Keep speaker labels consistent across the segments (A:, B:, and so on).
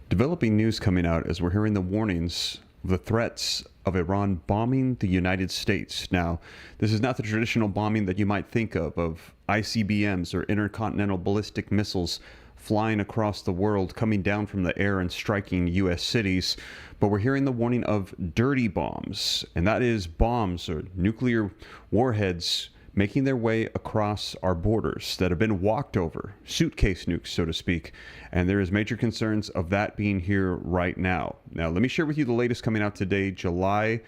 A: Developing news coming out as we're hearing the warnings of the threats of Iran bombing the United States. Now, this is not the traditional bombing that you might think of ICBMs or intercontinental ballistic missiles flying across the world, coming down from the air and striking U.S. cities. But we're hearing the warning of dirty bombs, and that is bombs or nuclear warheads making their way across our borders that have been walked over, suitcase nukes, so to speak. And there is major concerns of that being here right now. Now, let me share with you the latest coming out today, July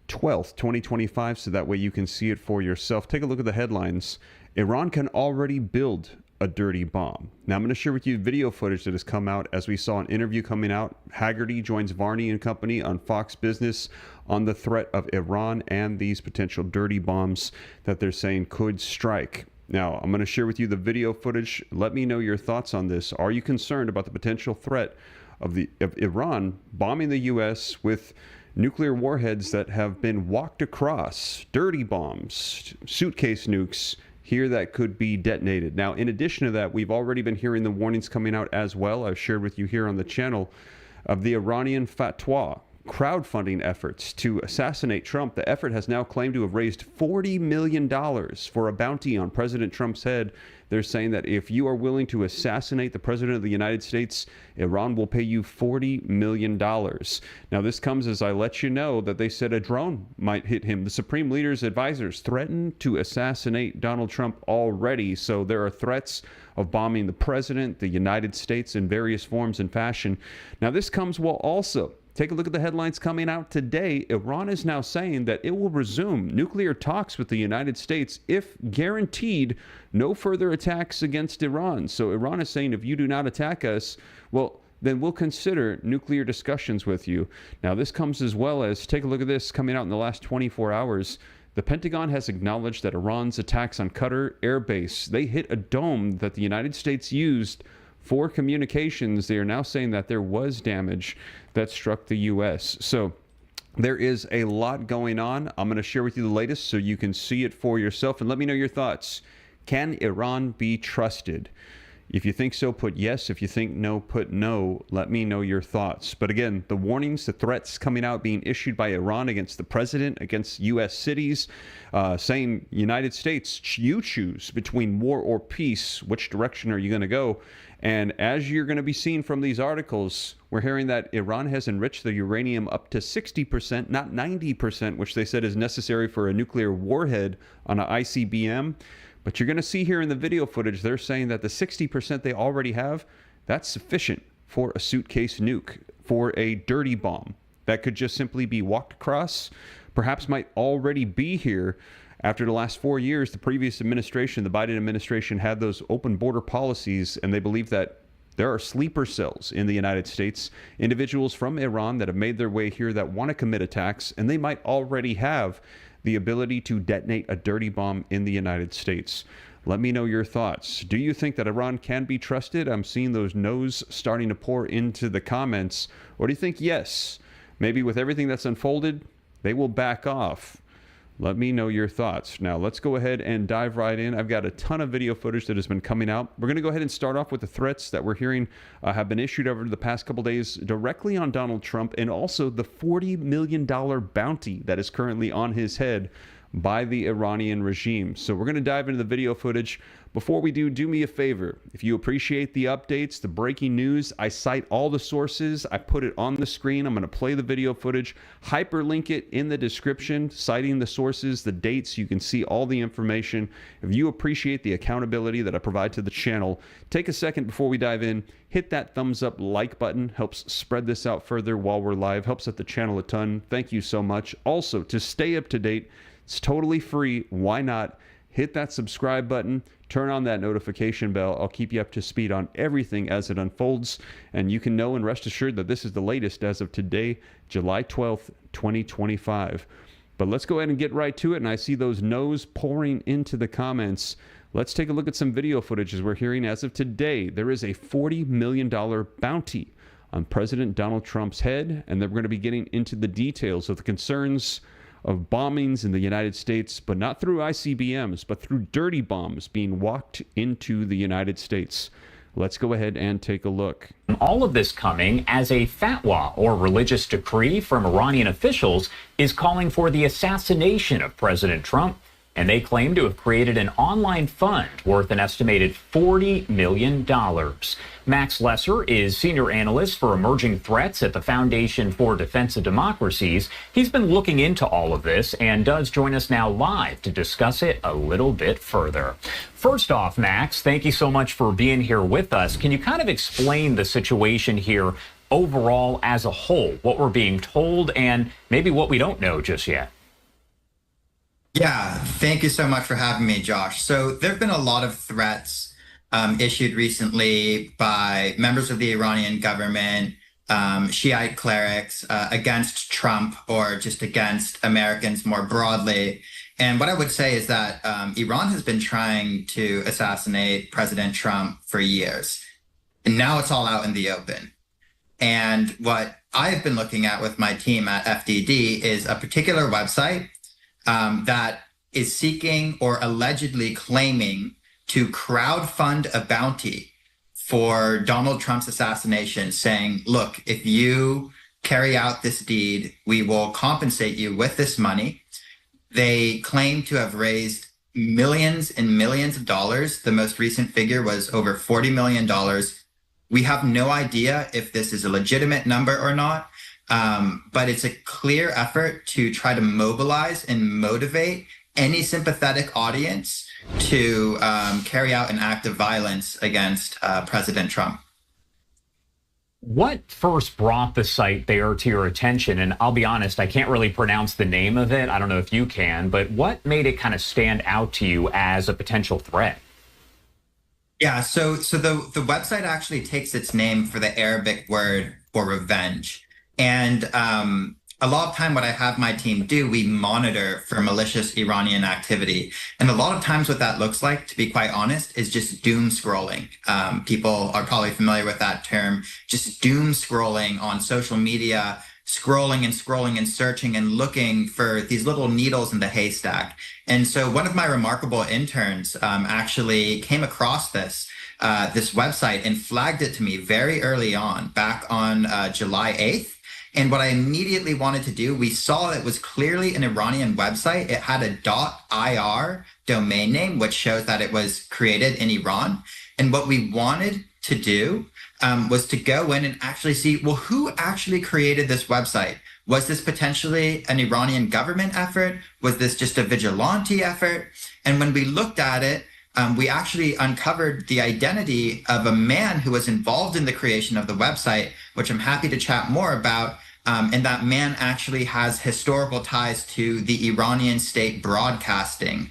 A: 12th, 2025, so that way you can see it for yourself. Take a look at the headlines. Iran can already build a dirty bomb. Now, I'm going to share with you video footage that has come out as we saw an interview coming out. Haggerty joins Varney and company on Fox Business on the threat of Iran and these potential dirty bombs that they're saying could strike. Now, I'm going to share with you the video footage. Let me know your thoughts on this. Are you concerned about the potential threat of Iran bombing the U.S. with nuclear warheads that have been walked across, dirty bombs, suitcase nukes, here that could be detonated? Now, in addition to that, we've already been hearing the warnings coming out as well. I've shared with you here on the channel of the Iranian fatwa crowdfunding efforts to assassinate Trump. The effort has now claimed to have raised $40 million for a bounty on President Trump's head. They're saying that if you are willing to assassinate the President of the United States, Iran will pay you $40 million. Now, this comes as I let you know that they said a drone might hit him. The Supreme Leader's advisors threatened to assassinate Donald Trump already. So there are threats of bombing the President, the United States in various forms and fashion. Now, this comes while also, take a look at the headlines coming out today. Iran is now saying that it will resume nuclear talks with the United States if guaranteed no further attacks against Iran. So Iran is saying, if you do not attack us, well, then we'll consider nuclear discussions with you. Now, this comes as well as, take a look at this coming out in the last 24 hours. The Pentagon has acknowledged that Iran's attacks on Qatar Air Base, they hit a dome that the United States used for communications. They are now saying that there was damage that struck the U.S. So there is a lot going on. I'm going to share with you the latest so you can see it for yourself and let me know your thoughts. Can Iran be trusted? If you think so, put yes. If you think no, put no. Let me know your thoughts. But again, the warnings, the threats coming out being issued by Iran against the president, against U.S. cities, saying, United States, you choose between war or peace. Which direction are you going to go? And as you're going to be seeing from these articles, we're hearing that Iran has enriched the uranium up to 60%, not 90%, which they said is necessary for a nuclear warhead on an ICBM. But you're going to see here in the video footage, they're saying that the 60% they already have, that's sufficient for a suitcase nuke, for a dirty bomb that could just simply be walked across, perhaps might already be here. After the last 4 years, the previous administration, the Biden administration, had those open border policies, and they believe that there are sleeper cells in the United States, individuals from Iran that have made their way here that want to commit attacks, and they might already have the ability to detonate a dirty bomb in the United States. Let me know your thoughts. Do you think that Iran can be trusted? I'm seeing those no's starting to pour into the comments. Or do you think yes? Maybe with everything that's unfolded, they will back off. Let me know your thoughts. Now, let's go ahead and dive right in. I've got a ton of video footage that has been coming out. We're going to go ahead and start off with the threats that we're hearing have been issued over the past couple days directly on Donald Trump, and also the $40 million bounty that is currently on his head by the Iranian regime. So we're going to dive into the video footage. Before we do me a favor. If you appreciate the updates, the breaking news, I cite all the sources. I put it on the screen. I'm going to play the video footage, hyperlink it in the description, citing the sources, the dates. You can see all the information. If you appreciate the accountability that I provide to the channel, take a second before we dive in. Hit that thumbs up like button. Helps spread this out further while we're live. Helps out the channel a ton. Thank you so much. Also, to stay up to date, it's totally free. Why not? Hit that subscribe button, turn on that notification bell. I'll keep you up to speed on everything as it unfolds, and you can know and rest assured that this is the latest as of today, July 12th, 2025. But let's go ahead and get right to it, and I see those no's pouring into the comments. Let's take a look at some video footage. As we're hearing as of today, there is a $40 million bounty on President Donald Trump's head, and then we're going to be getting into the details of the concerns of bombings in the United States, but not through ICBMs, but through dirty bombs being walked into the United States. Let's go ahead and take a look.
B: All of this coming as a fatwa, or religious decree from Iranian officials, is calling for the assassination of President Trump. And they claim to have created an online fund worth an estimated $40 million. Max Lesser is senior analyst for emerging threats at the Foundation for Defense of Democracies. He's been looking into all of this and does join us now live to discuss it a little bit further. First off, Max, thank you so much for being here with us. Can you kind of explain the situation here overall as a whole, what we're being told and maybe what we don't know just yet?
C: Yeah, thank you so much for having me, Josh. So there have been a lot of threats issued recently by members of the Iranian government, Shiite clerics against Trump or just against Americans more broadly. And what I would say is that Iran has been trying to assassinate President Trump for years. And now it's all out in the open. And what I've been looking at with my team at FDD is a particular website that is seeking or allegedly claiming to crowdfund a bounty for Donald Trump's assassination, saying, look, if you carry out this deed, we will compensate you with this money. They claim to have raised millions and millions of dollars. The most recent figure was over $40 million. We have no idea if this is a legitimate number or not. But it's a clear effort to try to mobilize and motivate any sympathetic audience to carry out an act of violence against President Trump.
B: What first brought the site there to your attention? And I'll be honest, I can't really pronounce the name of it. I don't know if you can, but what made it kind of stand out to you as a potential threat?
C: Yeah, so the website actually takes its name for the Arabic word for revenge. And a lot of time what I have my team do, we monitor for malicious Iranian activity. And a lot of times what that looks like, to be quite honest, is just doom scrolling. People are probably familiar with that term, just doom scrolling on social media, scrolling and searching and looking for these little needles in the haystack. And so one of my remarkable interns actually came across this website and flagged it to me very early on, back on July 8th. And what I immediately wanted to do, we saw it was clearly an Iranian website. It had a .ir domain name, which shows that it was created in Iran. And what we wanted to do was to go in and actually see, well, who actually created this website? Was this potentially an Iranian government effort? Was this just a vigilante effort? And when we looked at it, we actually uncovered the identity of a man who was involved in the creation of the website, which I'm happy to chat more about. And that man actually has historical ties to the Iranian state broadcasting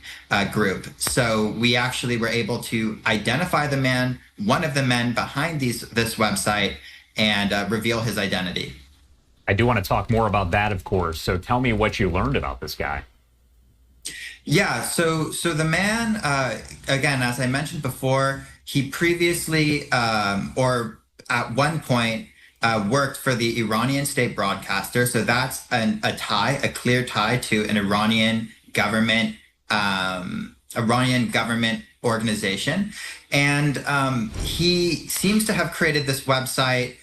C: group. So we actually were able to identify the man, one of the men behind this website, and reveal his identity.
B: I do want to talk more about that, of course. So tell me what you learned about this guy.
C: Yeah, so the man, again, as I mentioned before, he previously, or at one point, worked for the Iranian state broadcaster. So that's a clear tie to an Iranian government organization. And he seems to have created this website.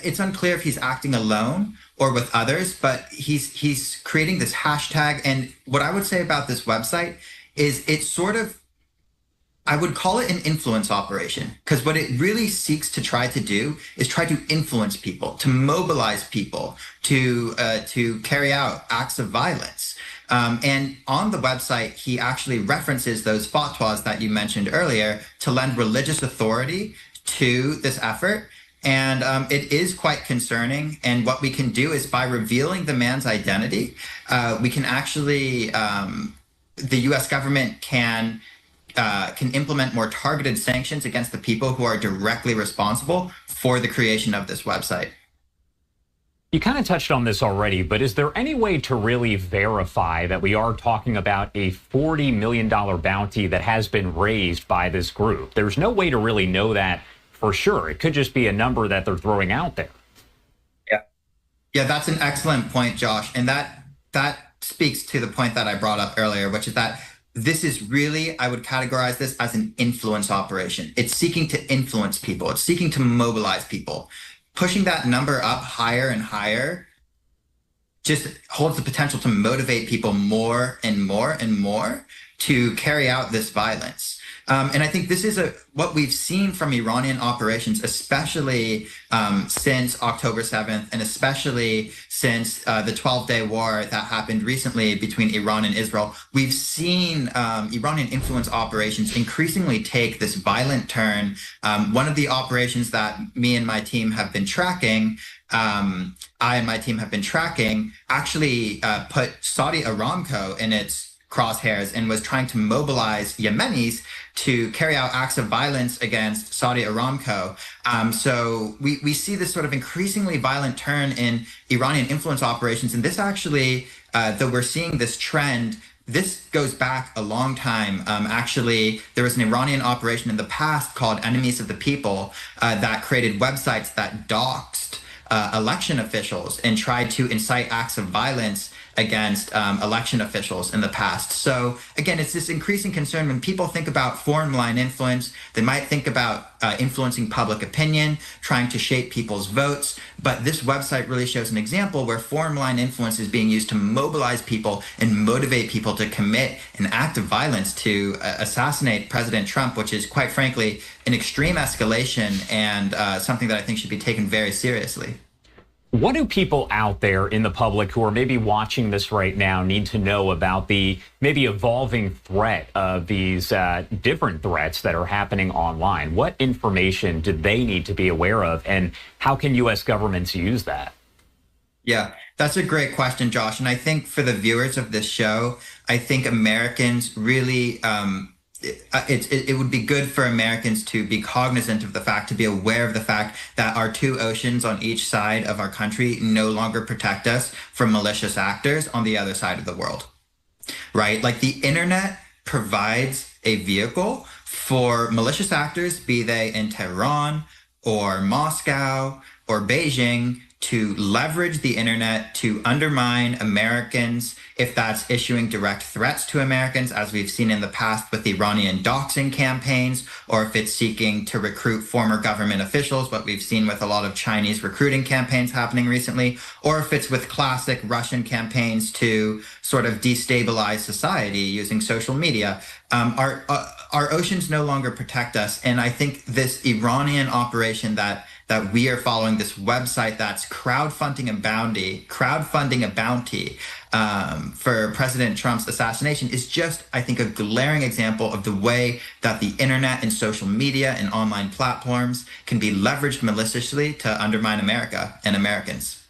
C: It's unclear if he's acting alone or with others, but he's creating this hashtag. And what I would say about this website is it's sort of, I would call it an influence operation, because what it really seeks to try to do is try to influence people, to mobilize people, to carry out acts of violence. And on the website, he actually references those fatwas that you mentioned earlier to lend religious authority to this effort. And it is quite concerning. And what we can do is, by revealing the man's identity, we can actually, the U.S. government can implement more targeted sanctions against the people who are directly responsible for the creation of this website.
B: You kind of touched on this already, but is there any way to really verify that we are talking about a $40 million bounty that has been raised by this group? There's no way to really know that for sure. It could just be a number that they're throwing out there.
C: Yeah, that's an excellent point, Josh. And that speaks to the point that I brought up earlier, which is that this is really, I would categorize this as an influence operation. It's seeking to influence people. It's seeking to mobilize people. Pushing that number up higher and higher just holds the potential to motivate people more and more and more to carry out this violence. And I think this is what we've seen from Iranian operations, especially since October 7th, and especially since the 12-day war that happened recently between Iran and Israel. We've seen Iranian influence operations increasingly take this violent turn. One of the operations that me and my team have been tracking, I and my team have been tracking, actually put Saudi Aramco in its crosshairs and was trying to mobilize Yemenis to carry out acts of violence against Saudi Aramco. So we see this sort of increasingly violent turn in Iranian influence operations. And this actually, though we're seeing this trend, this goes back a long time. Actually, there was an Iranian operation in the past called Enemies of the People that created websites that doxed election officials and tried to incite acts of violence against election officials in the past. So again, it's this increasing concern when people think about foreign malign influence. They might think about influencing public opinion, trying to shape people's votes. But this website really shows an example where foreign malign influence is being used to mobilize people and motivate people to commit an act of violence to assassinate President Trump, which is quite frankly an extreme escalation and something that I think should be taken very seriously.
B: What do people out there in the public who are maybe watching this right now need to know about the maybe evolving threat of these different threats that are happening online? What information do they need to be aware of, and how can U.S. governments use that?
C: Yeah, that's a great question, Josh. And I think for the viewers of this show, I think Americans really it would be good for Americans to be cognizant of the fact, to be aware of the fact that our two oceans on each side of our country no longer protect us from malicious actors on the other side of the world, right? Like the internet provides a vehicle for malicious actors, be they in Tehran or Moscow or Beijing, to leverage the internet to undermine Americans, if that's issuing direct threats to Americans, as we've seen in the past with Iranian doxing campaigns, or if it's seeking to recruit former government officials, what we've seen with a lot of Chinese recruiting campaigns happening recently, or if it's with classic Russian campaigns to sort of destabilize society using social media. Our oceans no longer protect us. And I think this Iranian operation that we are following, this website that's crowdfunding a bounty for President Trump's assassination, is just, I think, a glaring example of the way that the internet and social media and online platforms can be leveraged maliciously to undermine America and Americans.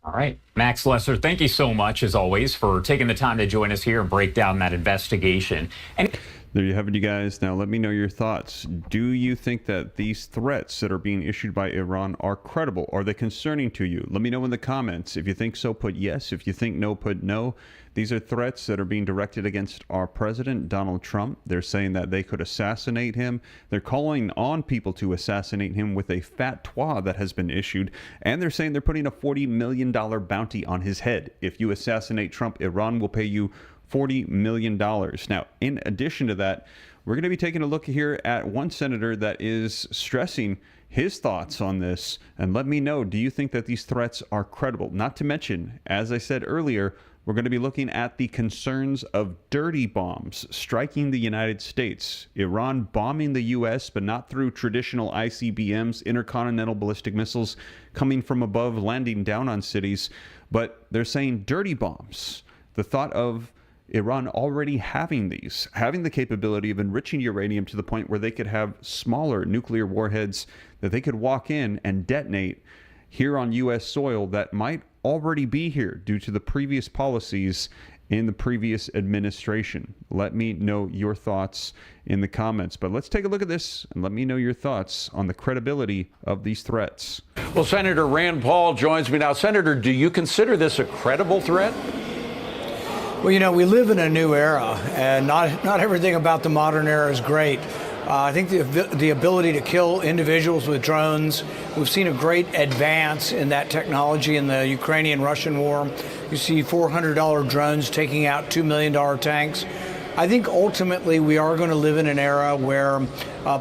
B: All right. Max Lesser, thank you so much, as always, for taking the time to join us here and break down that investigation. And
A: there you have it, you guys. Now, let me know your thoughts. Do you think that these threats that are being issued by Iran are credible? Are they concerning to you? Let me know in the comments. If you think so, put yes. If you think no, put no. These are threats that are being directed against our president, Donald Trump. They're saying that they could assassinate him. They're calling on people to assassinate him with a fatwa that has been issued. And they're saying they're putting a $40 million bounty on his head. If you assassinate Trump, Iran will pay you $40 million. Now, in addition to that, we're going to be taking a look here at one senator that is stressing his thoughts on this. And let me know, do you think that these threats are credible? Not to mention, as I said earlier, we're going to be looking at the concerns of dirty bombs striking the United States. Iran bombing the U.S., but not through traditional ICBMs, intercontinental ballistic missiles coming from above, landing down on cities. But they're saying dirty bombs. The thought of Iran already having these, having the capability of enriching uranium to the point where they could have smaller nuclear warheads that they could walk in and detonate here on U.S. soil that might already be here due to the previous policies in the previous administration. Let me know your thoughts in the comments. But let's take a look at this and let me know your thoughts on the credibility of these threats.
D: Well, Senator Rand Paul joins me now. Senator, do you consider this a credible threat?
E: Well, you know, we live in a new era, and not everything about the modern era is great. I think the ability to kill individuals with drones, we've seen a great advance in that technology in the Ukrainian-Russian war. You see $400 drones taking out $2 million tanks. I think ultimately we are going to live in an era where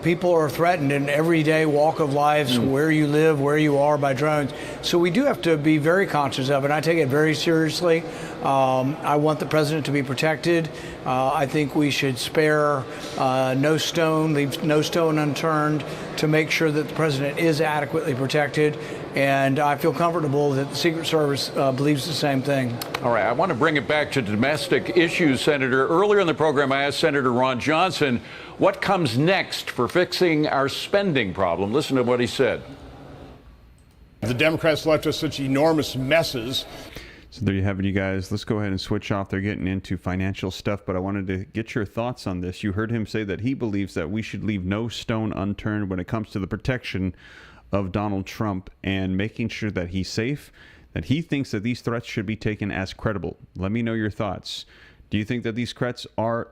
E: people are threatened in everyday walk of life, where you live, where you are, by drones. So we do have to be very conscious of it. I take it very seriously. I want the president to be protected. I think we should spare leave no stone unturned to make sure that the president is adequately protected. And I feel comfortable that the Secret Service believes the same thing.
D: All right, I want to bring it back to domestic issues, Senator. Earlier in the program, I asked Senator Ron Johnson what comes next for fixing our spending problem. Listen to what he said.
F: The Democrats left us such enormous messes.
A: So there you have it, you guys. Let's go ahead and switch off. They're getting into financial stuff, but I wanted to get your thoughts on this. You heard him say that he believes that we should leave no stone unturned when it comes to the protection of Donald Trump and making sure that he's safe, that he thinks that these threats should be taken as credible. Let me know your thoughts. Do you think that these threats are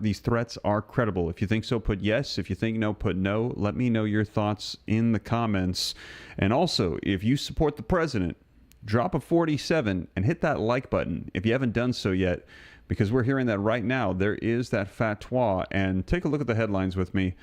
A: credible? If you think so, put yes. If you think no, put no. Let me know your thoughts in the comments. And also, if you support the president, drop a 47 and hit that like button if you haven't done so yet, because we're hearing that right now there is that fatwa. And take a look at the headlines with me.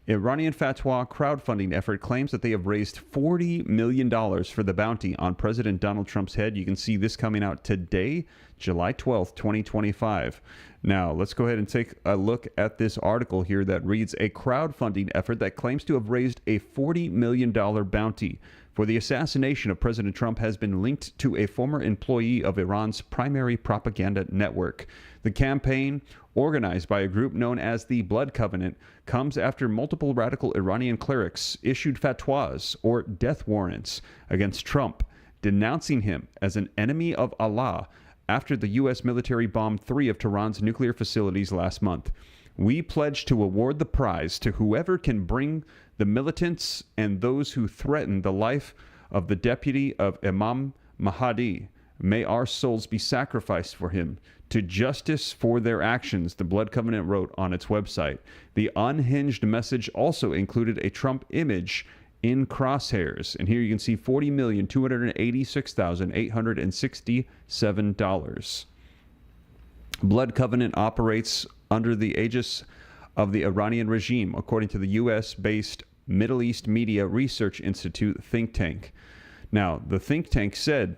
A: Iranian fatwa crowdfunding effort claims that they have raised $40 million for the bounty on President Donald Trump's head. You can see this coming out today, July 12th, 2025. Now, let's go ahead and take a look at this article here that reads, a crowdfunding effort that claims to have raised a $40 million bounty for the assassination of President Trump has been linked to a former employee of Iran's primary propaganda network. The campaign, organized by a group known as the Blood Covenant, comes after multiple radical Iranian clerics issued fatwas or death warrants against Trump, denouncing him as an enemy of Allah after the U.S. military bombed 3 of Tehran's nuclear facilities last month. We pledge to award the prize to whoever can bring the militants and those who threaten the life of the deputy of Imam Mahdi. May our souls be sacrificed for him to justice for their actions, the Blood Covenant wrote on its website. The unhinged message also included a Trump image in crosshairs. And here you can see $40,286,867. Blood Covenant operates under the aegis of the Iranian regime, according to the U.S.-based Middle East Media Research Institute think tank. Now, the think tank said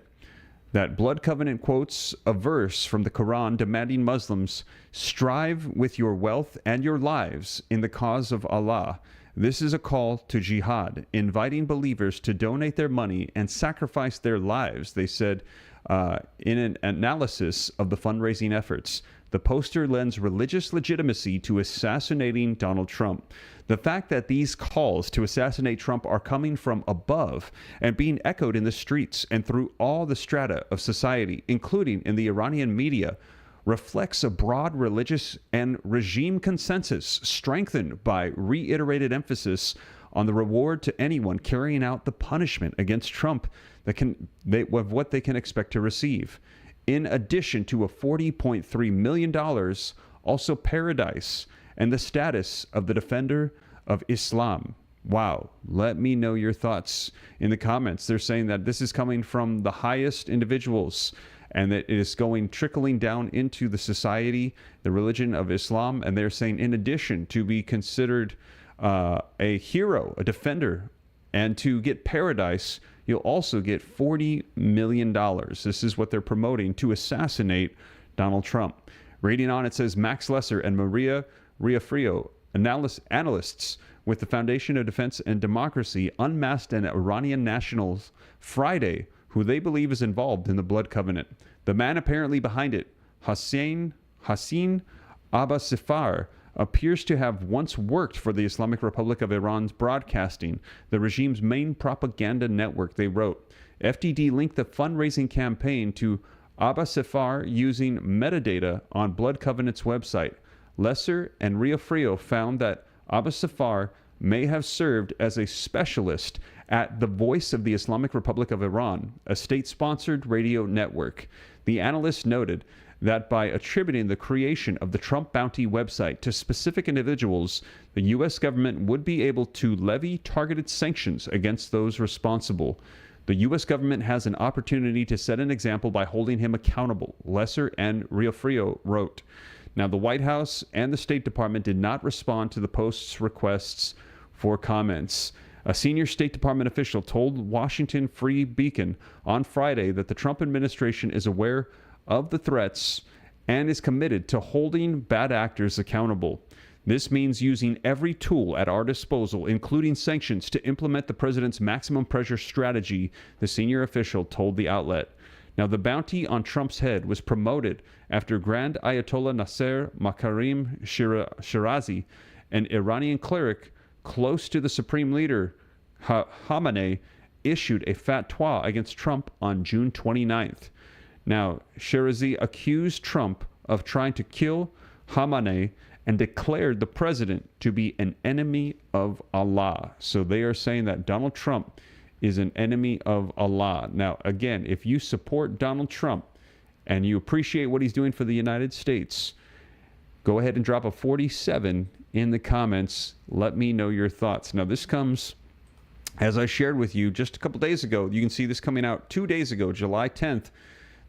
A: that Blood Covenant quotes a verse from the Quran demanding Muslims strive with your wealth and your lives in the cause of Allah. This is a call to jihad, inviting believers to donate their money and sacrifice their lives, they said in an analysis of the fundraising efforts. The poster lends religious legitimacy to assassinating Donald Trump. The fact that these calls to assassinate Trump are coming from above and being echoed in the streets and through all the strata of society, including in the Iranian media, reflects a broad religious and regime consensus strengthened by reiterated emphasis on the reward to anyone carrying out the punishment against Trump of what they can expect to receive. In addition to a $40.3 million, also paradise and the status of the defender of Islam. Wow. Let me know your thoughts in the comments. They're saying that this is coming from the highest individuals and that it is trickling down into the society, the religion of Islam. And they're saying, in addition to be considered a hero, a defender, and to get paradise, you'll also get $40 million. This is what they're promoting to assassinate Donald Trump. Reading on, it says Max Lesser and Maria Riafrio, analysts with the Foundation of Defense and Democracy, unmasked an Iranian national Friday who they believe is involved in the Blood Covenant. The man apparently behind it, Hassan Abbasifar, appears to have once worked for the Islamic Republic of Iran's broadcasting, the regime's main propaganda network, they wrote. FDD linked the fundraising campaign to Abbasifar using metadata on Blood Covenant's website. Lesser and Riafrio found that Abbasifar may have served as a specialist at the Voice of the Islamic Republic of Iran, a state-sponsored radio network. The analyst noted that by attributing the creation of the Trump Bounty website to specific individuals, the U.S. government would be able to levy targeted sanctions against those responsible. The U.S. government has an opportunity to set an example by holding him accountable, Lesser and Riafrio wrote. Now, the White House and the State Department did not respond to the Post's requests for comments. A senior State Department official told Washington Free Beacon on Friday that the Trump administration is aware of the threats and is committed to holding bad actors accountable. This means using every tool at our disposal, including sanctions, to implement the president's maximum pressure strategy, the senior official told the outlet. Now, the bounty on Trump's head was promoted after Grand Ayatollah Nasser Makarim Shirazi, an Iranian cleric close to the supreme leader Khamenei, issued a fatwa against Trump on June 29th. Now, Shirazi accused Trump of trying to kill Khamenei and declared the president to be an enemy of Allah. So they are saying that Donald Trump is an enemy of Allah. Now, again, if you support Donald Trump and you appreciate what he's doing for the United States, go ahead and drop a 47 in the comments. Let me know your thoughts. Now, this comes, as I shared with you just a couple days ago. You can see this coming out 2 days ago, July 10th,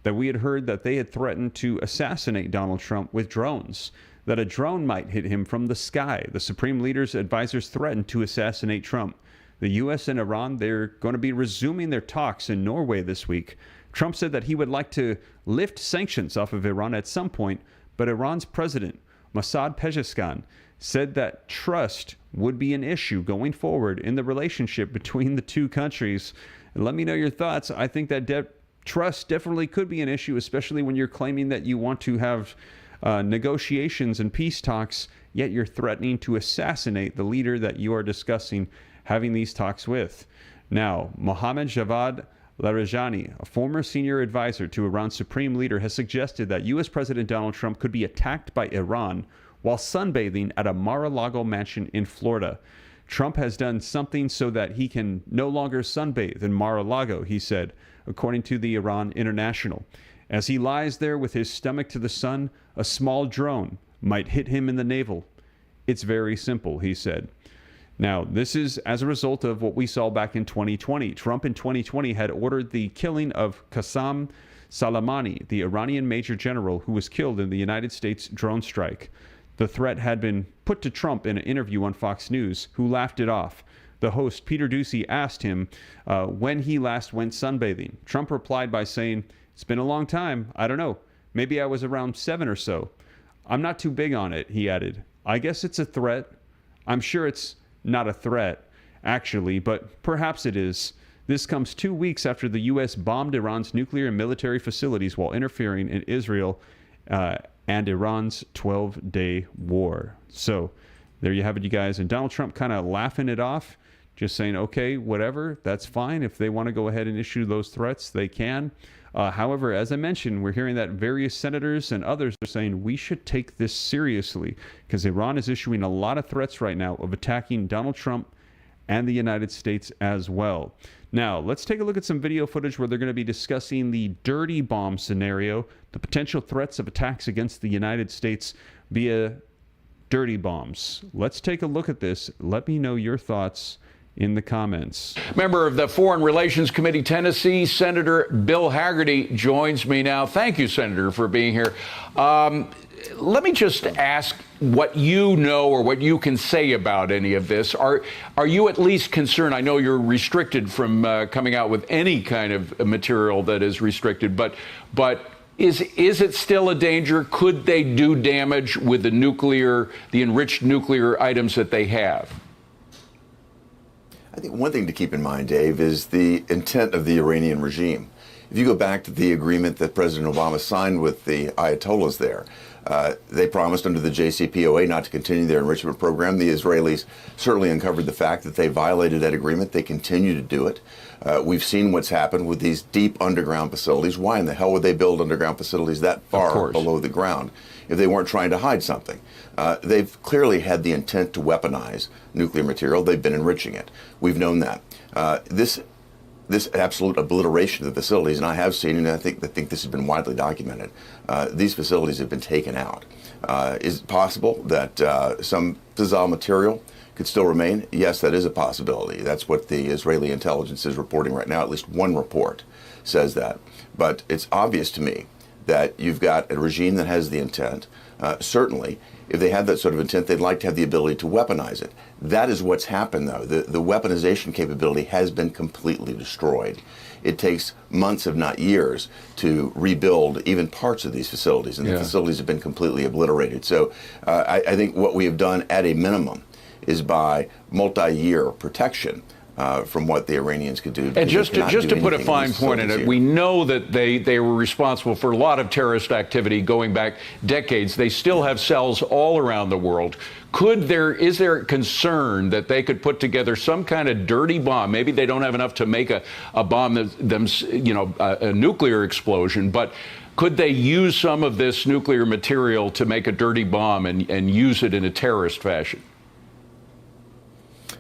A: that we had heard that they had threatened to assassinate Donald Trump with drones, that a drone might hit him from the sky. The Supreme Leader's advisors threatened to assassinate Trump. The U.S. and Iran, they're going to be resuming their talks in Norway this week. Trump said that he would like to lift sanctions off of Iran at some point, but Iran's president, Mossad Pezeshkian, said that trust would be an issue going forward in the relationship between the two countries. And let me know your thoughts. I think that trust definitely could be an issue, especially when you're claiming that you want to have negotiations and peace talks, yet you're threatening to assassinate the leader that you are discussing having these talks with. Now, Mohammad Javad Larijani, a former senior advisor to Iran's supreme leader, has suggested that U.S. President Donald Trump could be attacked by Iran while sunbathing at a Mar-a-Lago mansion in Florida. Trump has done something so that he can no longer sunbathe in Mar-a-Lago, he said, according to the Iran International. As he lies there with his stomach to the sun, a small drone might hit him in the navel. It's very simple, he said. Now, this is as a result of what we saw back in 2020. Trump in 2020 had ordered the killing of Qasem Soleimani, the Iranian major general who was killed in the United States drone strike. The threat had been put to Trump in an interview on Fox News, who laughed it off. The host, Peter Doocy, asked him when he last went sunbathing. Trump replied by saying, "It's been a long time. I don't know. Maybe I was around 7 or so. I'm not too big on it," he added. "I guess it's a threat. I'm sure it's not a threat, actually, but perhaps it is." This comes 2 weeks after the U.S. bombed Iran's nuclear and military facilities while interfering in Israel and Iran's 12-day war. So there you have it, you guys. And Donald Trump kind of laughing it off, just saying, okay, whatever, that's fine. If they want to go ahead and issue those threats, they can. However, as I mentioned, we're hearing that various senators and others are saying we should take this seriously because Iran is issuing a lot of threats right now of attacking Donald Trump and the United States as well. Now, let's take a look at some video footage where they're going to be discussing the dirty bomb scenario, the potential threats of attacks against the United States via dirty bombs. Let's take a look at this. Let me know your thoughts in the comments.
D: Member of the Foreign Relations Committee, Tennessee, Senator Bill Hagerty joins me now. Thank you, Senator, for being here. Let me just ask what you know or what you can say about any of this. Are you at least concerned? I know you're restricted from coming out with any kind of material that is restricted, but is it still a danger? Could they do damage with the enriched nuclear items that they have?
G: I think one thing to keep in mind, Dave, is the intent of the Iranian regime. If you go back to the agreement that President Obama signed with the Ayatollahs there, they promised under the JCPOA not to continue their enrichment program. The Israelis certainly uncovered the fact that they violated that agreement. They continue to do it. We've seen what's happened with these deep underground facilities. Why in the hell would they build underground facilities that far below the ground if they weren't trying to hide something? They've clearly had the intent to weaponize nuclear material. They've been enriching it. We've known that. This absolute obliteration of the facilities, and I have seen, and I think this has been widely documented, these facilities have been taken out. Is it possible that some fissile material could still remain? Yes, that is a possibility. That's what the Israeli intelligence is reporting right now. At least one report says that. But it's obvious to me that you've got a regime that has the intent. Certainly, if they have that sort of intent, they'd like to have the ability to weaponize it. That is what's happened, though. The weaponization capability has been completely destroyed. It takes months, if not years, to rebuild even parts of these facilities, and the facilities have been completely obliterated. So I think what we have done at a minimum is by multi-year protection from what the Iranians could do.
D: And just to put a fine point in it, we know that they were responsible for a lot of terrorist activity going back decades. They still have cells all around the world. Is there concern that they could put together some kind of dirty bomb? Maybe they don't have enough to make a bomb, a nuclear explosion, but could they use some of this nuclear material to make a dirty bomb and use it in a terrorist fashion?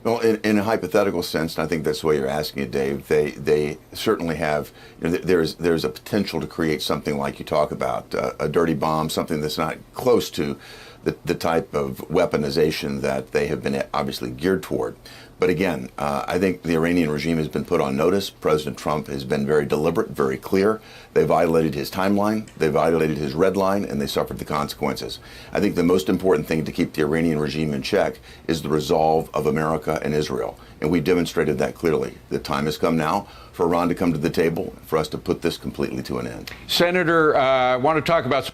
G: Well, in a hypothetical sense, and I think that's the way you're asking it, Dave, they certainly have, there's a potential to create something like you talk about, a dirty bomb, something that's not close to the type of weaponization that they have been obviously geared toward. But again, I think the Iranian regime has been put on notice. President Trump has been very deliberate, very clear. They violated his timeline, they violated his red line, and they suffered the consequences. I think the most important thing to keep the Iranian regime in check is the resolve of America and Israel. And we've demonstrated that clearly. The time has come now for Iran to come to the table, for us to put this completely to an end.
D: Senator, I want to talk about...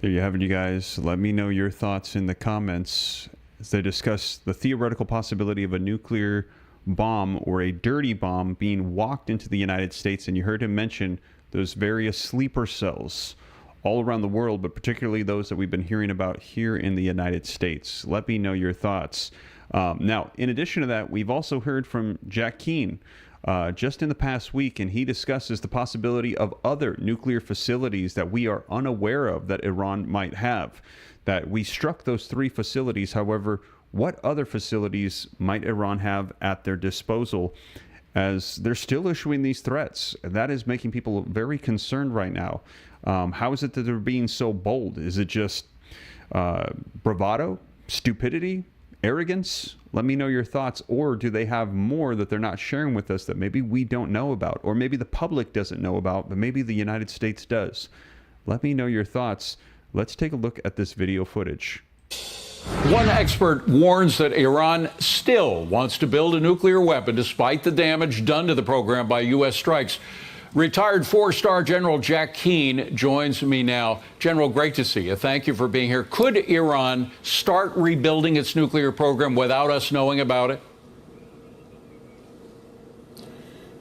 A: There you have it, you guys. Let me know your thoughts in the comments as they discuss the theoretical possibility of a nuclear bomb or a dirty bomb being walked into the United States. And you heard him mention those various sleeper cells all around the world, but particularly those that we've been hearing about here in the United States. Let me know your thoughts. Now, in addition to that, we've also heard from Jack Keane just in the past week, and he discusses the possibility of other nuclear facilities that we are unaware of that Iran might have. That we struck those 3 facilities. However, what other facilities might Iran have at their disposal, as they're still issuing these threats? That is making people very concerned right now. How is it that they're being so bold? Is it just bravado, stupidity, arrogance? Let me know your thoughts. Or do they have more that they're not sharing with us that maybe we don't know about, or maybe the public doesn't know about, but maybe the United States does? Let me know your thoughts. Let's take a look at this video footage.
D: One expert warns that Iran still wants to build a nuclear weapon despite the damage done to the program by U.S. strikes. Retired 4-star General Jack Keane joins me now. General, great to see you. Thank you for being here. Could Iran start rebuilding its nuclear program without us knowing about it?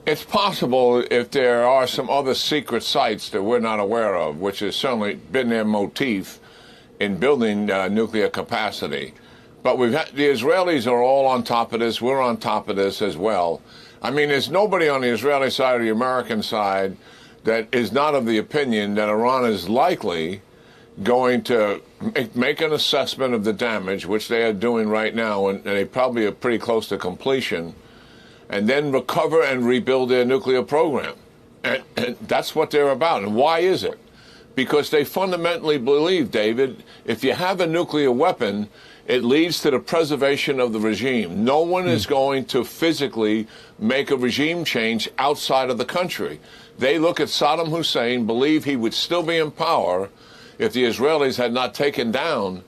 H: It's possible if there are some other secret sites that we're not aware of, which has certainly been their motif in building nuclear capacity. But the Israelis are all on top of this. We're on top of this as well. I mean, there's nobody on the Israeli side or the American side that is not of the opinion that Iran is likely going to make an assessment of the damage, which they are doing right now, and they probably are pretty close to completion, and then recover and rebuild their nuclear program. And that's what they're about. And why is it? Because they fundamentally believe, David, if you have a nuclear weapon, it leads to the preservation of the regime. No one is going to physically make a regime change outside of the country. They look at Saddam Hussein, believe he would still be in power if the Israelis had not taken down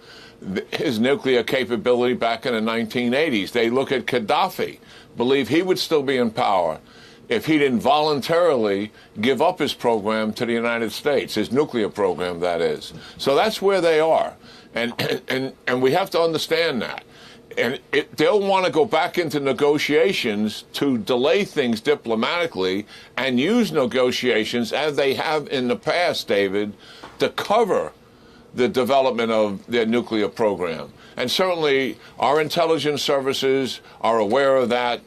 H: his nuclear capability back in the 1980s. They look at Gaddafi, believe he would still be in power if he didn't voluntarily give up his program to the United States, his nuclear program, that is. So that's where they are. And we have to understand that. And they'll want to go back into negotiations to delay things diplomatically and use negotiations, as they have in the past, David, to cover the development of their nuclear program. And certainly our intelligence services are aware of that.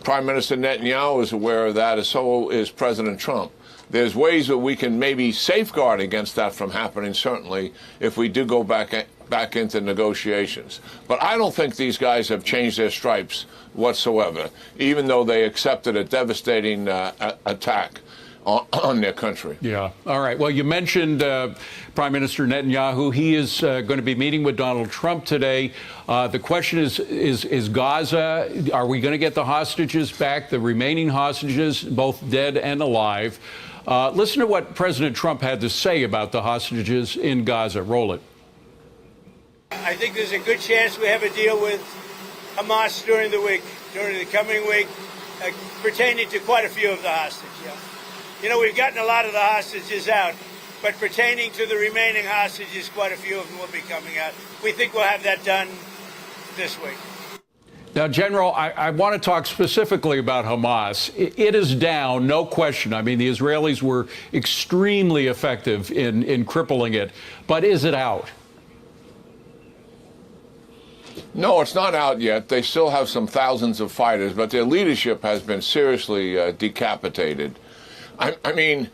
H: Prime Minister Netanyahu is aware of that, and so is President Trump. There's ways that we can maybe safeguard against that from happening, certainly, if we do go back into negotiations. But I don't think these guys have changed their stripes whatsoever, even though they accepted a devastating attack on their country.
D: Yeah. All right. Well, you mentioned Prime Minister Netanyahu. He is going to be meeting with Donald Trump today. The question is Gaza, are we going to get the hostages back, the remaining hostages, both dead and alive? Listen to what President Trump had to say about the hostages in Gaza. Roll it.
I: I think there's a good chance we have a deal with Hamas during the coming week, pertaining to quite a few of the hostages. Yeah. You know, we've gotten a lot of the hostages out, but pertaining to the remaining hostages, quite a few of them will be coming out. We think we'll have that done this week.
D: Now, General, I want to talk specifically about Hamas. It is down, no question. I mean, the Israelis were extremely effective in crippling it. But is it out?
H: No, it's not out yet. They still have some thousands of fighters, but their leadership has been seriously decapitated. I mean,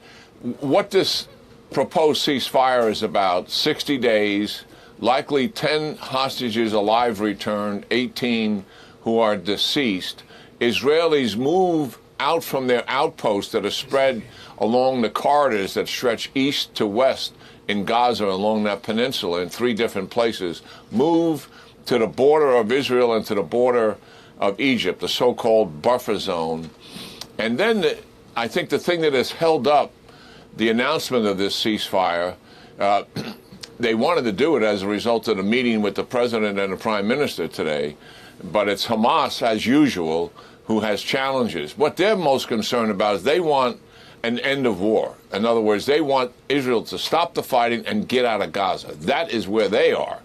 H: what this proposed ceasefire is about, 60 days, likely 10 hostages alive returned, 18 who are deceased. Israelis move out from their outposts that are spread along the corridors that stretch east to west in Gaza along that peninsula in 3 different places, move to the border of Israel and to the border of Egypt, the so-called buffer zone. And then I think the thing that has held up the announcement of this ceasefire, they wanted to do it as a result of the meeting with the president and the prime minister today, but it's Hamas, as usual, who has challenges. What they're most concerned about is they want an end of war. In other words, they want Israel to stop the fighting and get out of Gaza. That is where they are.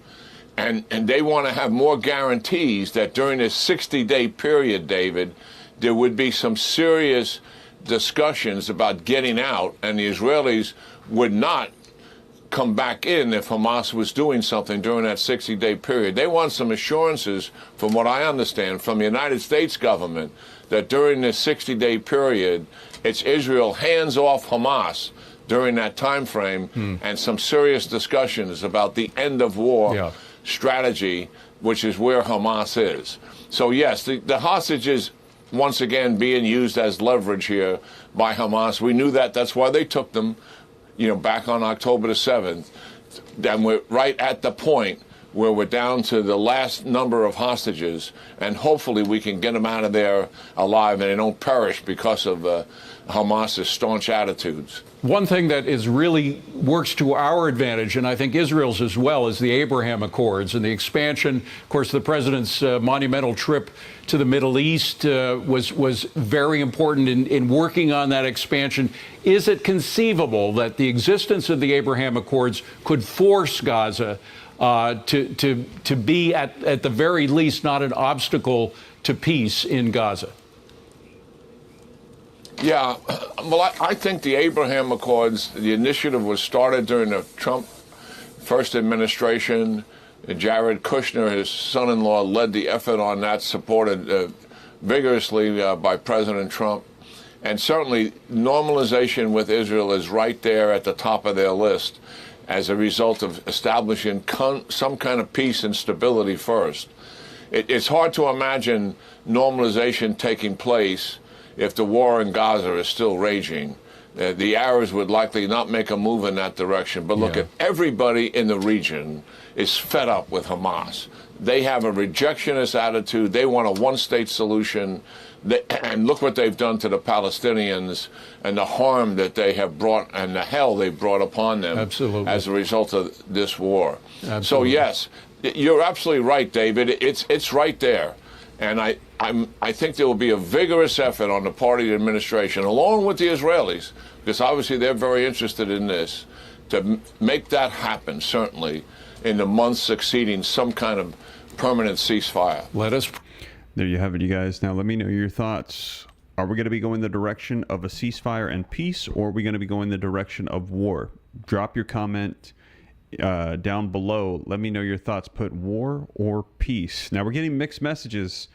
H: And they want to have more guarantees that during this 60-day period, David, there would be some serious discussions about getting out, and the Israelis would not come back in if Hamas was doing something during that 60-day period. They want some assurances, from what I understand, from the United States government that during this 60-day period, it's Israel hands off Hamas during that time frame, and some serious discussions about the end of war strategy, which is where Hamas is. So yes, the hostages once again being used as leverage here by Hamas. We knew that. That's why they took them, you know, back on October the 7th. And we're right at the point where we're down to the last number of hostages, and hopefully we can get them out of there alive and they don't perish because of Hamas's staunch attitudes.
D: One thing that is really works to our advantage, and I think Israel's as well, is the Abraham Accords and the expansion. Of course, the president's monumental trip to the Middle East was very important in working on that expansion. Is it conceivable that the existence of the Abraham Accords could force Gaza to be, at the very least, not an obstacle to peace in Gaza?
H: Yeah, well, I think the Abraham Accords, the initiative was started during the Trump first administration. Jared Kushner, his son-in-law, led the effort on that, supported vigorously by President Trump. And certainly normalization with Israel is right there at the top of their list as a result of establishing some kind of peace and stability first. It's hard to imagine normalization taking place if the war in Gaza is still raging. The Arabs would likely not make a move in that direction. But look, at everybody in the region is fed up with Hamas. They have a rejectionist attitude. They want a one-state solution. And look what they've done to the Palestinians and the harm that they have brought and the hell they brought upon them as a result of this war. So, yes, you're absolutely right, David. It's right there. And I think there will be a vigorous effort on the part of the administration, along with the Israelis, because obviously they're very interested in this, to make that happen, certainly, in the months succeeding some kind of permanent ceasefire.
A: There you have it, you guys. Now, let me know your thoughts. Are we going to be going the direction of a ceasefire and peace, or are we going to be going the direction of war? Drop your comment down below. Let me know your thoughts. Put war or peace. Now, we're getting mixed messages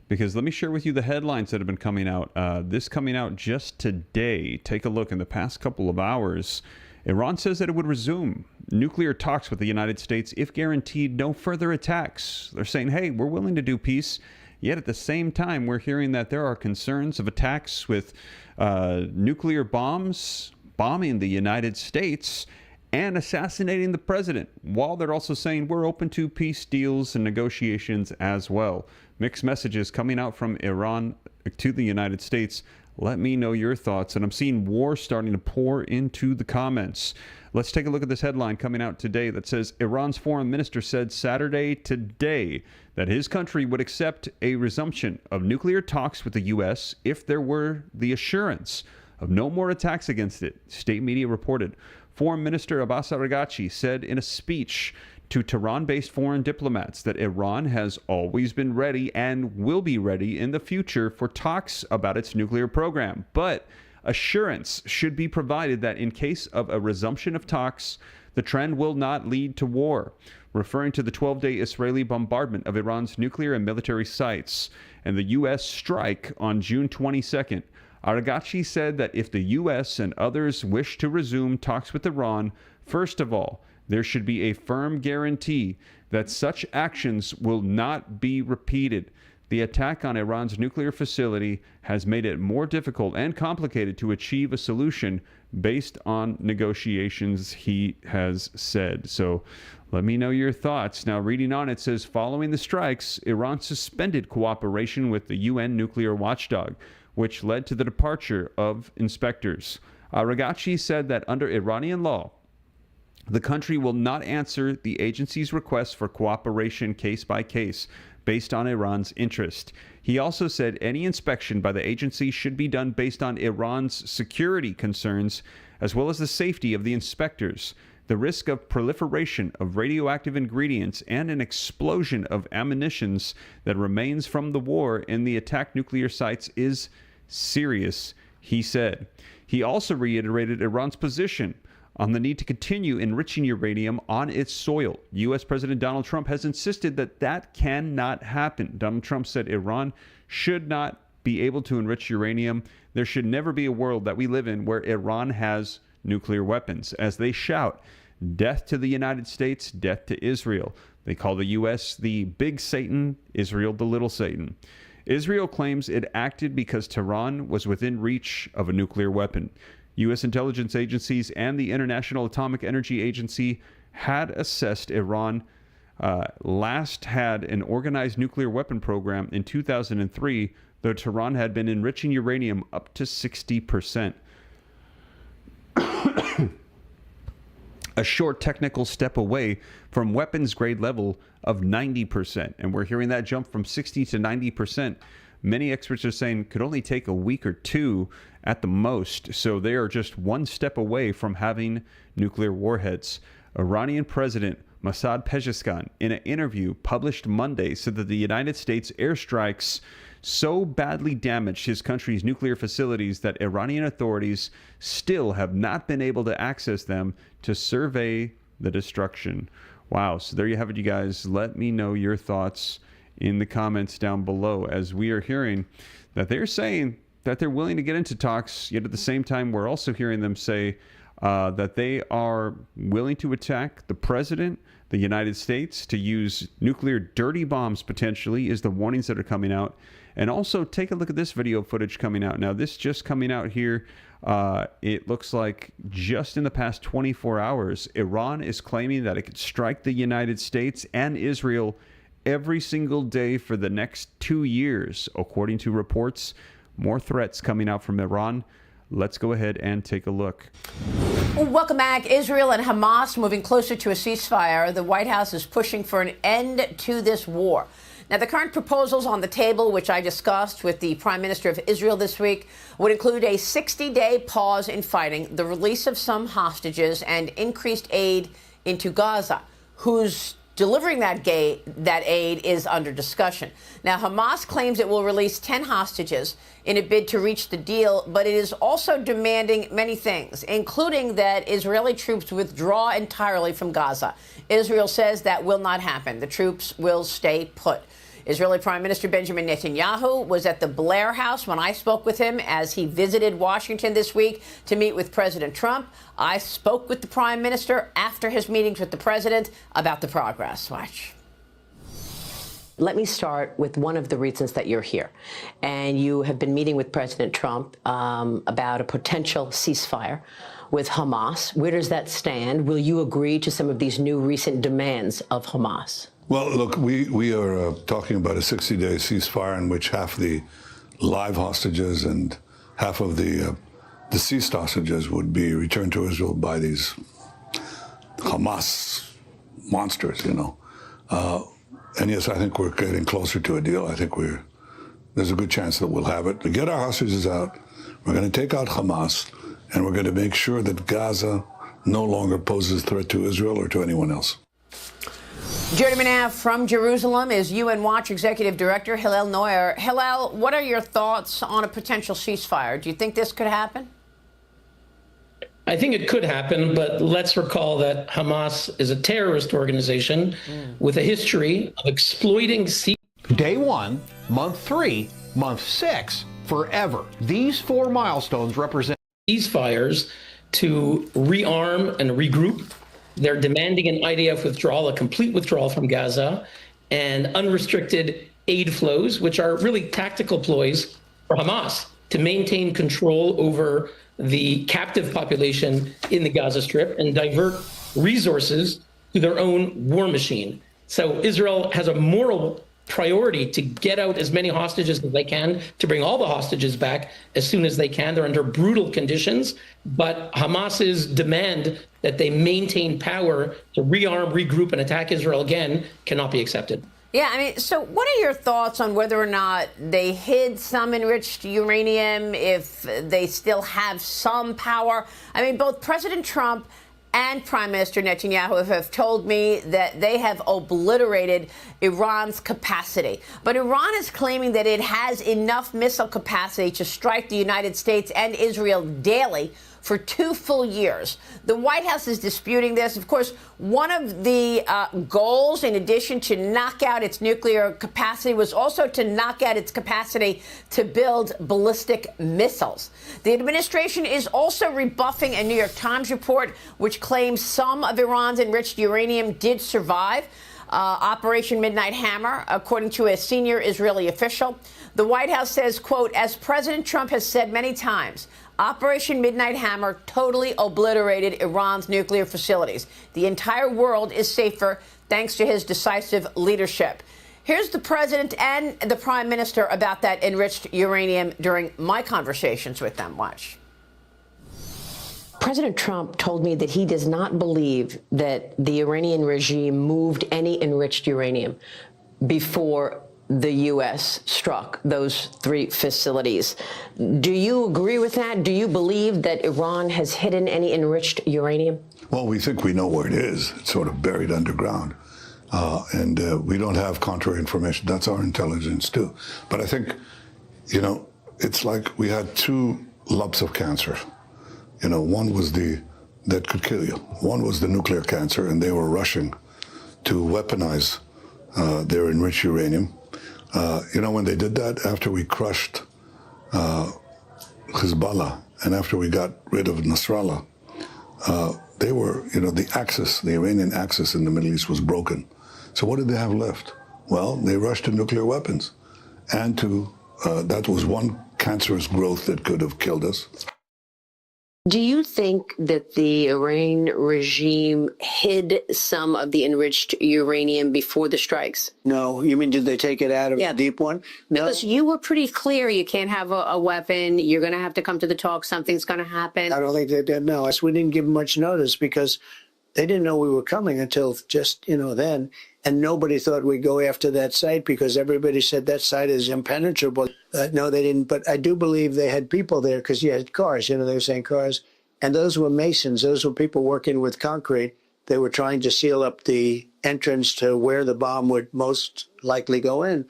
A: because let me share with you the headlines that have been coming out. This coming out just today. Take a look. In the past couple of hours, Iran says that it would resume nuclear talks with the United States if guaranteed no further attacks. They're saying, hey, we're willing to do peace. Yet at the same time, we're hearing that there are concerns of attacks with nuclear bombs bombing the United States and assassinating the president, while they're also saying we're open to peace deals and negotiations as well. Mixed messages coming out from Iran to the United States. Let me know your thoughts. And I'm seeing war starting to pour into the comments. Let's take a look at this headline coming out today that says Iran's foreign minister said Saturday today that his country would accept a resumption of nuclear talks with the U.S. if there were the assurance of no more attacks against it, state media reported. Foreign Minister Abbas Araghchi said in a speech to Tehran-based foreign diplomats that Iran has always been ready and will be ready in the future for talks about its nuclear program. But assurance should be provided that in case of a resumption of talks, the trend will not lead to war, referring to the 12-day Israeli bombardment of Iran's nuclear and military sites and the U.S. strike on June 22nd. Araghchi said that if the U.S. and others wish to resume talks with Iran, first of all, there should be a firm guarantee that such actions will not be repeated. The attack on Iran's nuclear facility has made it more difficult and complicated to achieve a solution based on negotiations, he has said. So let me know your thoughts. Now, reading on, it says, following the strikes, Iran suspended cooperation with the UN nuclear watchdog, which led to the departure of inspectors. Araghchi said that under Iranian law, the country will not answer the agency's request for cooperation case by case based on Iran's interest. He also said any inspection by the agency should be done based on Iran's security concerns as well as the safety of the inspectors. The risk of proliferation of radioactive ingredients and an explosion of ammunitions that remains from the war in the attacked nuclear sites is serious, he said. He also reiterated Iran's position on the need to continue enriching uranium on its soil. U.S. President Donald Trump has insisted that that cannot happen. Donald Trump said Iran should not be able to enrich uranium. There should never be a world that we live in where Iran has nuclear weapons. As they shout, death to the United States, death to Israel. They call the U.S. the big Satan, Israel the little Satan. Israel claims it acted because Tehran was within reach of a nuclear weapon. U.S. intelligence agencies and the International Atomic Energy Agency had assessed Iran last had an organized nuclear weapon program in 2003, though Tehran had been enriching uranium up to 60%. A short technical step away from weapons grade level of 90%. And we're hearing that jump from 60 to 90%. Many experts are saying could only take a week or two at the most. So they are just one step away from having nuclear warheads. Iranian President Mossad Pezeshkian, in an interview published Monday, said that the United States airstrikes so badly damaged his country's nuclear facilities that Iranian authorities still have not been able to access them to survey the destruction. Wow. So there you have it, you guys. Let me know your thoughts in the comments down below, as we are hearing that they're saying that they're willing to get into talks, yet at the same time we're also hearing them say that they are willing to attack the president, the United States, to use nuclear dirty bombs potentially, is the warnings that are coming out. And also take a look at this video footage coming out. Now, this just coming out here, it looks like just in the past 24 hours, Iran is claiming that it could strike the United States and Israel every single day for the next 2 years, according to reports. More threats coming out from Iran. Let's go ahead and take a look.
J: Welcome back. Israel and Hamas moving closer to a ceasefire. The White House is pushing for an end to this war. Now, the current proposals on the table, which I discussed with the Prime Minister of Israel this week, would include a 60-day pause in fighting, the release of some hostages, and increased aid into Gaza, whose delivering that aid is under discussion. Now, Hamas claims it will release 10 hostages in a bid to reach the deal, but it is also demanding many things, including that Israeli troops withdraw entirely from Gaza. Israel says that will not happen. The troops will stay put. Israeli Prime Minister Benjamin Netanyahu was at the Blair House when I spoke with him as he visited Washington this week to meet with President Trump. I spoke with the Prime Minister after his meetings with the President about the progress. Watch.
K: Let me start with one of the reasons that you're here. And you have been meeting with President Trump about a potential ceasefire with Hamas. Where does that stand? Will you agree to some of these new recent demands of Hamas?
L: Well, look, we are talking about a 60-day ceasefire in which half the live hostages and half of the deceased hostages would be returned to Israel by these Hamas monsters, you know. And yes, I think we're getting closer to a deal. I think there's a good chance that we'll have it. To get our hostages out, we're going to take out Hamas, and we're going to make sure that Gaza no longer poses a threat to Israel or to anyone else.
J: Joining me now from Jerusalem is UN Watch Executive Director Hillel Neuer. Hillel, what are your thoughts on a potential ceasefire? Do you think this could happen?
M: I think it could happen, but let's recall that Hamas is a terrorist organization with a history of exploiting
N: Day 1, month 3, month 6, forever. These 4 milestones represent
M: ceasefires to rearm and regroup. They're demanding an IDF withdrawal, a complete withdrawal from Gaza, and unrestricted aid flows, which are really tactical ploys for Hamas to maintain control over the captive population in the Gaza Strip and divert resources to their own war machine. So Israel has a moral priority to get out as many hostages as they can, to bring all the hostages back as soon as they can. They're under brutal conditions, but Hamas's demand that they maintain power to rearm, regroup, and attack Israel again cannot be accepted.
J: Yeah, I mean, so what are your thoughts on whether or not they hid some enriched uranium, if they still have some power? I mean, both President Trump and Prime Minister Netanyahu have told me that they have obliterated Iran's capacity. But Iran is claiming that it has enough missile capacity to strike the United States and Israel daily for 2 full years. The White House is disputing this. Of course, one of the goals, in addition to knock out its nuclear capacity, was also to knock out its capacity to build ballistic missiles. The administration is also rebuffing a New York Times report which claims some of Iran's enriched uranium did survive Operation Midnight Hammer, according to a senior Israeli official. The White House says, quote, as President Trump has said many times, Operation Midnight Hammer totally obliterated Iran's nuclear facilities. The entire world is safer thanks to his decisive leadership. Here's the president and the prime minister about that enriched uranium during my conversations with them. Watch.
K: President Trump told me that he does not believe that the Iranian regime moved any enriched uranium before the U.S. struck those 3 facilities. Do you agree with that? Do you believe that Iran has hidden any enriched uranium?
L: Well, we think we know where it is. It's sort of buried underground. And we don't have contrary information. That's our intelligence, too. But I think, you know, it's like we had 2 lumps of cancer. You know, one was that could kill you. One was the nuclear cancer, and they were rushing to weaponize their enriched uranium. You know, when they did that, after we crushed Hezbollah and after we got rid of Nasrallah, they were, you know, the Iranian axis in the Middle East was broken. So what did they have left? Well, they rushed to nuclear weapons. And that was one cancerous growth that could have killed us.
K: Do you think that the Iran regime hid some of the enriched uranium before the strikes?
O: No. You mean, did they take it out of the deep one? No.
K: Because you were pretty clear you can't have a weapon. You're going to have to come to the talk. Something's going to happen.
O: I don't think they did. No. We didn't give them much notice because they didn't know we were coming until just, you know, then. And nobody thought we'd go after that site because everybody said that site is impenetrable. No, they didn't. But I do believe they had people there because you had cars. You know, they were saying cars. And those were masons. Those were people working with concrete. They were trying to seal up the entrance to where the bomb would most likely go in.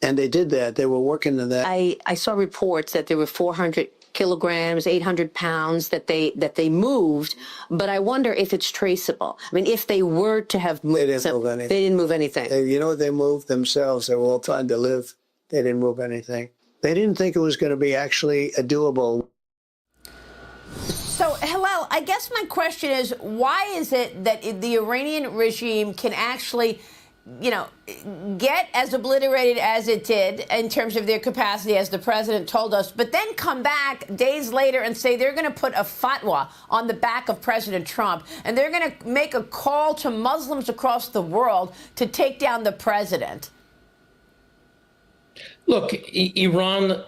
O: And they did that. They were working on that.
K: I saw reports that there were 400 kilograms, 800 pounds that they moved, but I wonder if it's traceable. I mean, if they were to have moved,
O: they didn't move anything.
K: They didn't move anything.
O: You know, they moved themselves. They were all trying to live. They didn't move anything. They didn't think it was going to be actually a doable.
J: So, Hillel, I guess my question is, why is it that the Iranian regime can actually, you know, get as obliterated as it did in terms of their capacity, as the president told us, but then come back days later and say they're going to put a fatwa on the back of President Trump and they're going to make a call to Muslims across the world to take down the president?
M: Look, Iran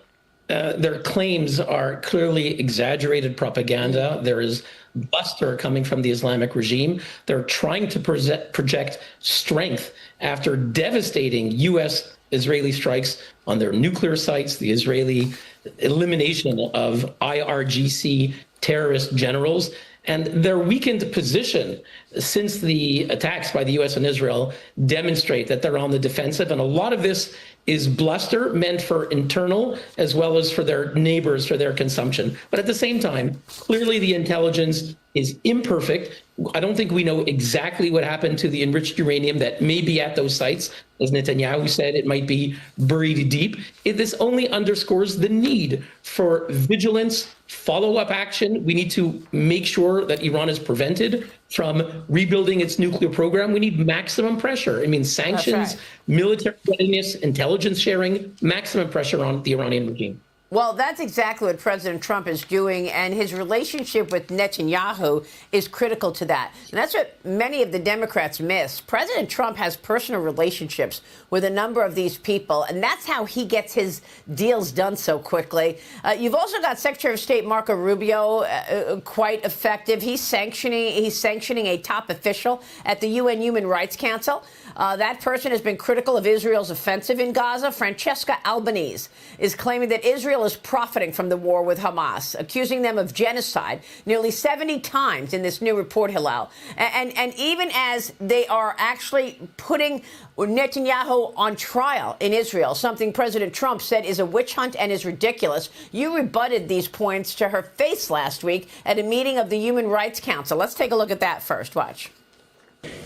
M: their claims are clearly exaggerated propaganda. There is bluster coming from the Islamic regime. They're trying to project strength after devastating U.S.-Israeli strikes on their nuclear sites, the Israeli elimination of IRGC terrorist generals, and their weakened position since the attacks by the U.S. and Israel demonstrate that they're on the defensive. And a lot of this is bluster meant for internal as well as for their neighbors, for their consumption. But at the same time, clearly the intelligence is imperfect. I don't think we know exactly what happened to the enriched uranium that may be at those sites. As Netanyahu said, it might be buried deep. This only underscores the need for vigilance, follow-up action. We need to make sure that Iran is prevented from rebuilding its nuclear program. We need maximum pressure. I mean, sanctions, military readiness, intelligence sharing, maximum pressure on the Iranian regime.
J: Well, that's exactly what President Trump is doing, and his relationship with Netanyahu is critical to that. And that's what many of the Democrats miss. President Trump has personal relationships with a number of these people, and that's how he gets his deals done so quickly. You've also got Secretary of State Marco Rubio, quite effective. He's sanctioning a top official at the UN Human Rights Council. That person has been critical of Israel's offensive in Gaza. Francesca Albanese is claiming that Israel is profiting from the war with Hamas, accusing them of genocide nearly 70 times in this new report, Hillel. And even as they are actually putting Netanyahu on trial in Israel, something President Trump said is a witch hunt and is ridiculous, you rebutted these points to her face last week at a meeting of the Human Rights Council. Let's take a look at that first. Watch.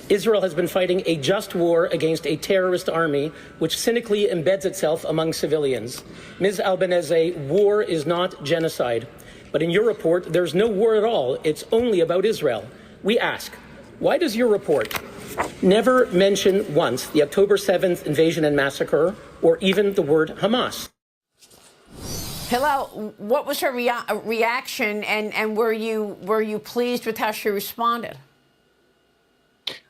M: Israel has been fighting a just war against a terrorist army which cynically embeds itself among civilians. Ms. Albanese, war is not genocide. But in your report, there's no war at all. It's only about Israel. We ask, why does your report never mention once the October 7th invasion and massacre, or even the word Hamas?
J: Hillel, what was her reaction, and were you pleased with how she responded?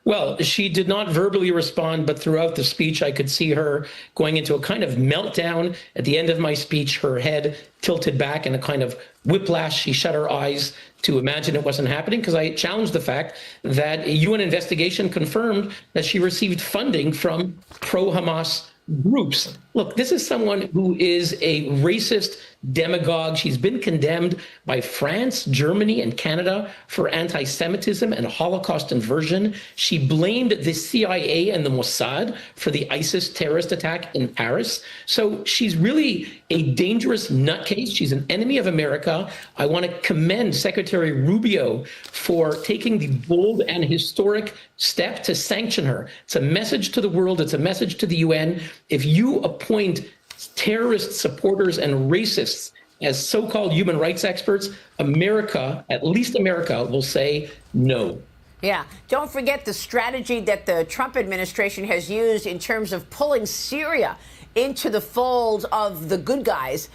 M: Well, she did not verbally respond, but throughout the speech, I could see her going into a kind of meltdown. At the end of my speech, her head tilted back in a kind of whiplash. She shut her eyes to imagine it wasn't happening, because I challenged the fact that a UN investigation confirmed that she received funding from pro-Hamas groups. Look, this is someone who is a racist demagogue. She's been condemned by France, Germany, and Canada for anti-Semitism and Holocaust inversion. She blamed the CIA and the Mossad for the ISIS terrorist attack in Paris. So she's really a dangerous nutcase. She's an enemy of America. I want to commend Secretary Rubio for taking the bold and historic step to sanction her. It's a message to the world. It's a message to the UN. If you appoint terrorist supporters and racists as so-called human rights experts, America, at least America, will say no.
J: Yeah. Don't forget the strategy that the Trump administration has used in terms of pulling Syria into the fold of the good guys,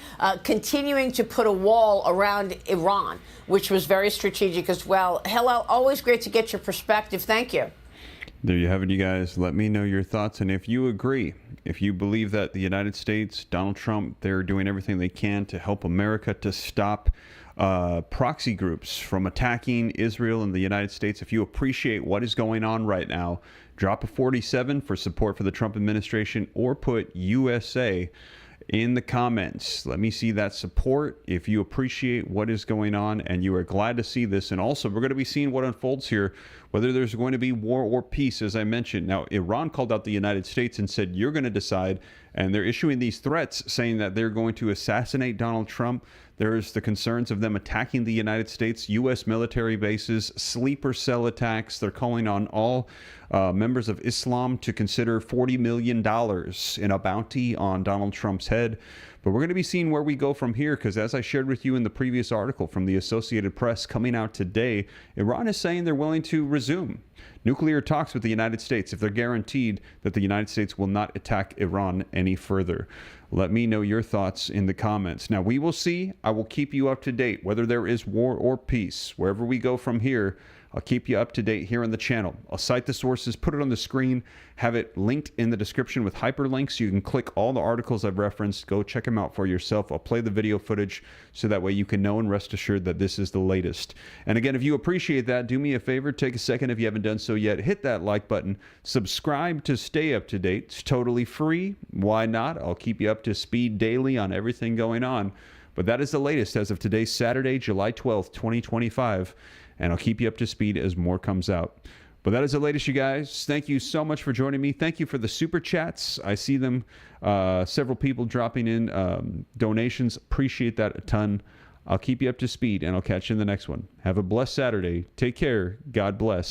J: continuing to put a wall around Iran, which was very strategic as well. Hillel, always great to get your perspective. Thank you.
A: There you have it, you guys. Let me know your thoughts, and if you agree, if you believe that the United States, Donald Trump, they're doing everything they can to help America to stop proxy groups from attacking Israel and the United States. If you appreciate what is going on right now, drop a 47 for support for the Trump administration, or put USA in the comments. Let me see that support if you appreciate what is going on and you are glad to see this. And also, we're going to be seeing what unfolds here, whether there's going to be war or peace, as I mentioned. Now, Iran called out the United States and said, you're going to decide. And they're issuing these threats saying that they're going to assassinate Donald Trump. There's the concerns of them attacking the United States, U.S. military bases, sleeper cell attacks. They're calling on all members of Islam to consider $40 million in a bounty on Donald Trump's head. But we're going to be seeing where we go from here, because as I shared with you in the previous article from the Associated Press coming out today, Iran is saying they're willing to resume nuclear talks with the United States if they're guaranteed that the United States will not attack Iran any further. Let me know your thoughts in the comments. Now, we will see. I will keep you up to date whether there is war or peace. Wherever we go from here, I'll keep you up to date here on the channel. I'll cite the sources, put it on the screen, have it linked in the description with hyperlinks. You can click all the articles I've referenced. Go check them out for yourself. I'll play the video footage so that way you can know and rest assured that this is the latest. And again, if you appreciate that, do me a favor, take a second if you haven't done so yet, hit that like button, subscribe to stay up to date. It's totally free. Why not? I'll keep you up to speed daily on everything going on. But that is the latest as of today, Saturday, July 12th, 2025. And I'll keep you up to speed as more comes out. But that is the latest, you guys. Thank you so much for joining me. Thank you for the super chats. I see them, several people dropping in donations. Appreciate that a ton. I'll keep you up to speed, and I'll catch you in the next one. Have a blessed Saturday. Take care. God bless.